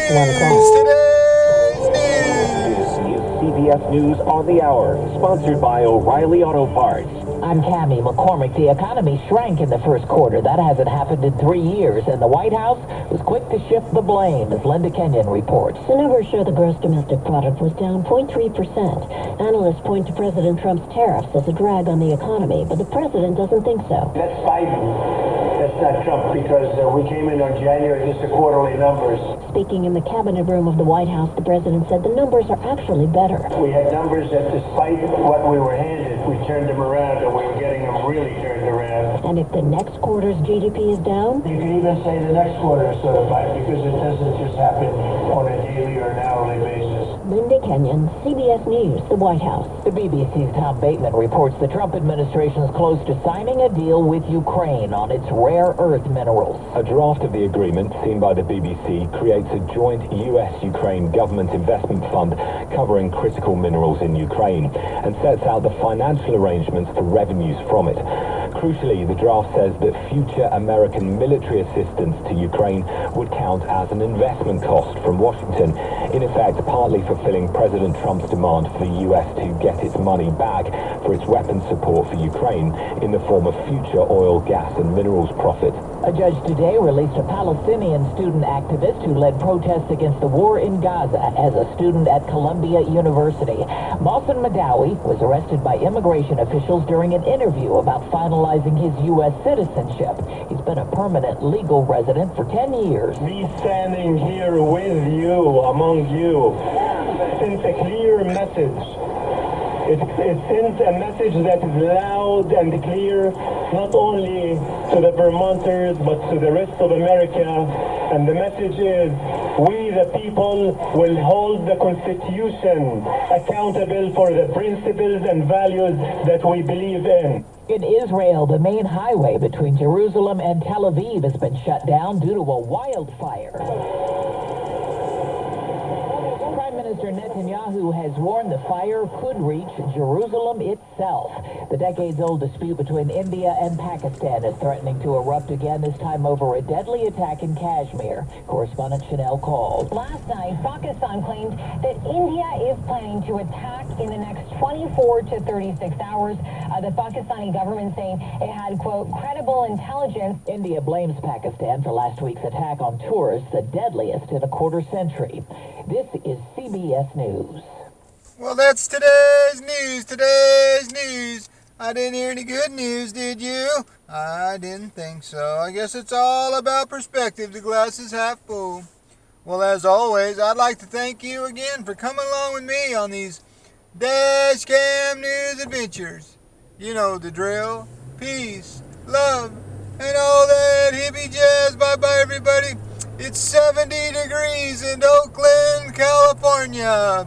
1 o'clock. Today's news. This is CBS News on the Hour, sponsored by O'Reilly Auto Parts. I'm Cammie McCormick. The economy shrank in the first quarter. That hasn't happened in 3 years, and the White House was quick to shift the blame, as Linda Kenyon reports. The numbers show the gross domestic product was down 0.3%. Analysts point to President Trump's tariffs as a drag on the economy, but the president doesn't think so. That's Biden. That's not Trump, because we came in on January, just the quarterly numbers. Speaking in the cabinet room of the White House, the president said the numbers are actually better. We had numbers that, despite what we were handed, we turned them around, and we were getting them really turned around. And if the next quarter's GDP is down, You can even say the next quarter is certified, because it doesn't just happen on a daily or an hourly basis. Linda Kenyon, CBS News, the White House. The BBC's Tom Bateman reports the Trump administration is close to signing a deal with Ukraine on its rare earth minerals. A draft of the agreement, seen by the BBC, creates a joint US-Ukraine government investment fund covering critical minerals in Ukraine and sets out the financial arrangements for revenues from it. Crucially, the draft says that future American military assistance to Ukraine would count as an investment cost from Washington, in effect partly fulfilling President Trump's demand for the US to get its money back for its weapons support for Ukraine in the form of future oil, gas and minerals profits. A judge today released a Palestinian student activist who led protests against the war in Gaza as a student at Columbia University. Mohsen Madawi was arrested by immigration officials during an interview about finalizing his U.S. citizenship. He's been a permanent legal resident for 10 years. Me standing here with you, among you, sends a clear message. It sends a message that is loud and clear, not only to the Vermonters, but to the rest of America. And the message is, we the people will hold the Constitution accountable for the principles and values that we believe in. In Israel, the main highway between Jerusalem and Tel Aviv has been shut down due to a wildfire. Prime Minister Netanyahu has warned the fire could reach Jerusalem itself. The decades-old dispute between India and Pakistan is threatening to erupt again, this time over a deadly attack in Kashmir. Correspondent Chanel called. Last night, Pakistan claimed that India is planning to attack in the next 24 to 36 hours. The Pakistani government saying it had, quote, credible intelligence. India blames Pakistan for last week's attack on tourists, the deadliest in a quarter century. This is CBS News. Well, that's today's news. I didn't hear any good news, did you? I didn't think so. I guess it's all about perspective. The glass is half full. Well, as always, I'd like to thank you again for coming along with me on these Dash Cam News adventures. You know the drill. Peace, love, and all that hippie jazz. Bye-bye, everybody. It's 70 degrees in Oakland, California.